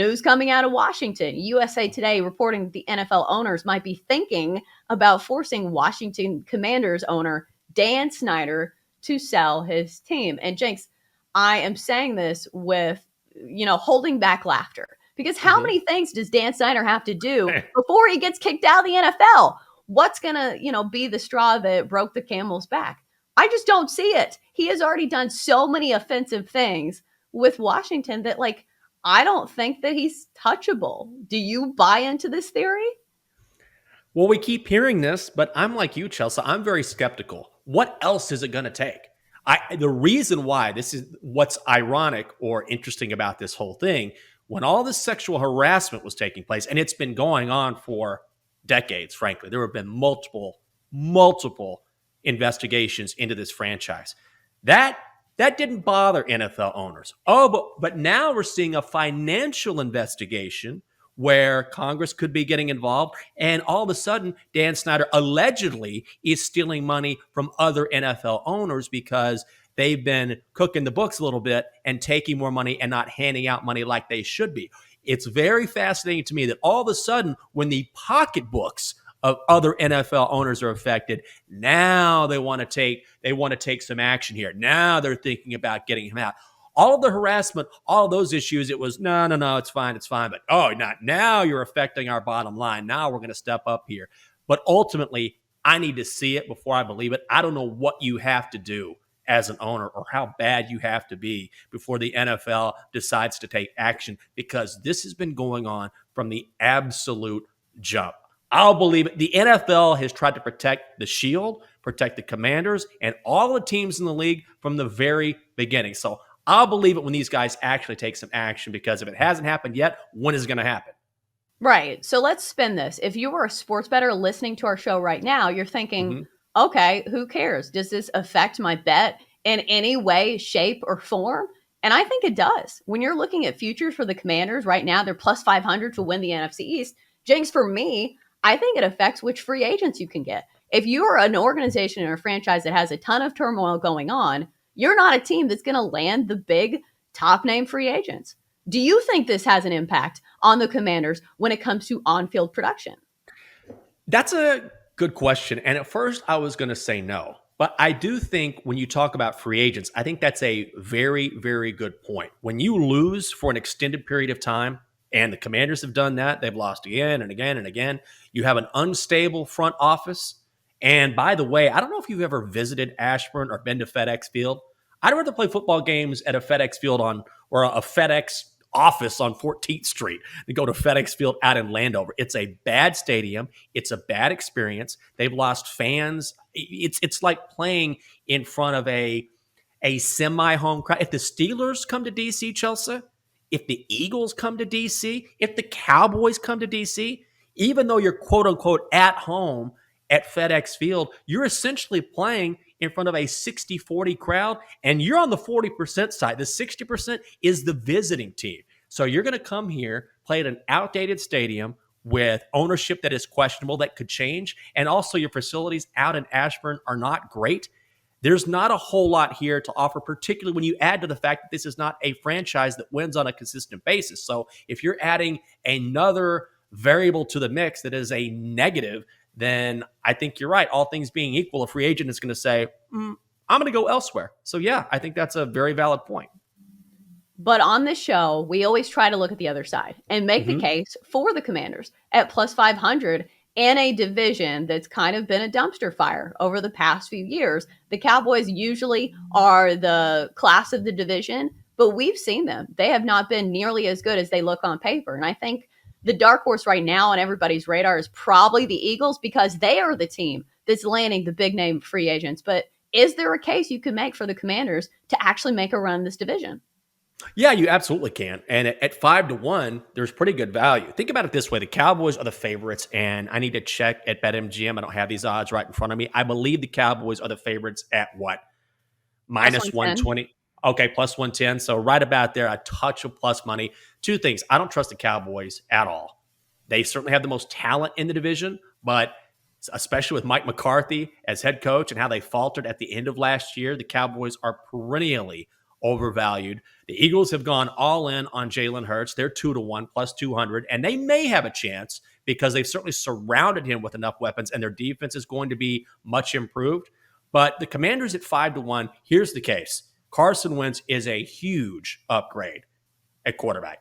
News coming out of Washington. USA Today reporting that the NFL owners might be thinking about forcing Washington Commanders owner Dan Snyder to sell his team. And Jenks, I am saying this with, holding back laughter, because how Mhm. many things does Dan Snyder have to do before he gets kicked out of the NFL? What's going to, be the straw that broke the camel's back? I just don't see it. He has already done so many offensive things with Washington that, like, I don't think that he's touchable. Do you buy into this theory? Well, we keep hearing this, but I'm like you, Chelsea. I'm very skeptical. What else is it going to take? The reason why this is what's ironic or interesting about this whole thing, when all this sexual harassment was taking place, and it's been going on for decades, frankly, there have been multiple investigations into this franchise. That that didn't bother NFL owners. Oh, but now we're seeing a financial investigation where Congress could be getting involved. And all of a sudden, Dan Snyder allegedly is stealing money from other NFL owners because they've been cooking the books a little bit and taking more money and not handing out money like they should be. It's very fascinating to me that all of a sudden, when the pocketbooks of other NFL owners are affected, now they want to take some action here. Now they're thinking about getting him out. All of the harassment, all of those issues, it was no, it's fine. But not now you're affecting our bottom line. Now we're going to step up here. But ultimately, I need to see it before I believe it. I don't know what you have to do as an owner or how bad you have to be before the NFL decides to take action, because this has been going on from the absolute jump. I'll believe it. The NFL has tried to protect the Shield, protect the Commanders, and all the teams in the league from the very beginning. So I'll believe it when these guys actually take some action, because if it hasn't happened yet, when is it going to happen? Right. So let's spin this. If you were a sports bettor listening to our show right now, you're thinking, Mm-hmm. okay, who cares? Does this affect my bet in any way, shape, or form? And I think it does. When you're looking at futures for the Commanders right now, they're plus 500 to win the NFC East. Jinx, for me, I think it affects which free agents you can get. If you are an organization or a franchise that has a ton of turmoil going on, you're not a team that's going to land the big top name free agents. Do you think this has an impact on the Commanders when it comes to on-field production? That's a good question. And at first, I was going to say no. But I do think when you talk about free agents, I think that's a very, very good point. When you lose for an extended period of time, and the Commanders have done that, they've lost again and again and again. You have an unstable front office. And by the way, I don't know if you've ever visited Ashburn or been to FedEx Field. I'd rather play football games at a FedEx Field or a FedEx office on 14th Street than go to FedEx Field out in Landover. It's a bad stadium. It's a bad experience. They've lost fans. It's like playing in front of a semi-home crowd. If the Steelers come to DC, Chelsea, if the Eagles come to DC, if the Cowboys come to DC, even though you're quote unquote at home at FedEx Field, you're essentially playing in front of a 60-40 crowd, and you're on the 40% side. The 60% is the visiting team. So you're going to come here, play at an outdated stadium with ownership that is questionable, that could change, and also your facilities out in Ashburn are not great. There's not a whole lot here to offer, particularly when you add to the fact that this is not a franchise that wins on a consistent basis. So if you're adding another variable to the mix that is a negative, then I think you're right. All things being equal, a free agent is going to say, I'm going to go elsewhere. So yeah, I think that's a very valid point. But on this show, we always try to look at the other side and make the Mm-hmm. case for the Commanders at plus 500 in a division that's kind of been a dumpster fire over the past few years. The Cowboys usually are the class of the division, but we've seen them. They have not been nearly as good as they look on paper. And I think the dark horse right now on everybody's radar is probably the Eagles, because they are the team that's landing the big name free agents. But is there a case you can make for the Commanders to actually make a run this division? Yeah, you absolutely can. And at 5-1, there's pretty good value. Think about it this way. The Cowboys are the favorites, and I need to check at BetMGM. I don't have these odds right in front of me. I believe the Cowboys are the favorites at what? Plus Minus 110. 120. Okay, plus 110. So right about there, a touch of plus money. Two things. I don't trust the Cowboys at all. They certainly have the most talent in the division, but especially with Mike McCarthy as head coach and how they faltered at the end of last year, the Cowboys are perennially overvalued. The Eagles have gone all in on Jalen Hurts. They're 2-1 plus 200, and they may have a chance because they've certainly surrounded him with enough weapons, and their defense is going to be much improved. But the Commanders at 5-1, here's the case. Carson Wentz is a huge upgrade at quarterback.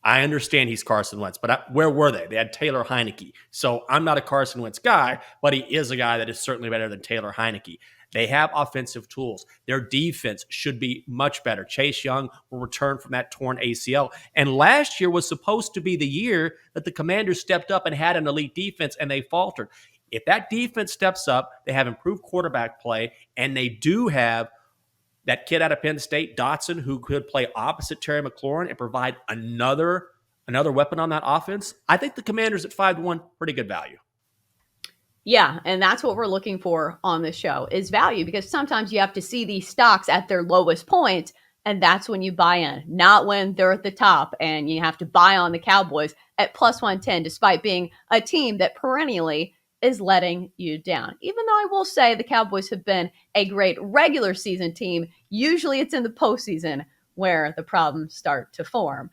I understand he's Carson Wentz, but where were they? They had Taylor Heineke. So I'm not a Carson Wentz guy, but he is a guy that is certainly better than Taylor Heineke. They have offensive tools. Their defense should be much better. Chase Young will return from that torn ACL. And last year was supposed to be the year that the Commanders stepped up and had an elite defense, and they faltered. If that defense steps up, they have improved quarterback play, and they do have that kid out of Penn State, Dotson, who could play opposite Terry McLaurin and provide another weapon on that offense. I think the Commanders at 5-1, pretty good value. Yeah, and that's what we're looking for on this show is value, because sometimes you have to see these stocks at their lowest point, and that's when you buy in, not when they're at the top and you have to buy on the Cowboys at plus 110, despite being a team that perennially is letting you down. Even though I will say the Cowboys have been a great regular season team, usually it's in the postseason where the problems start to form.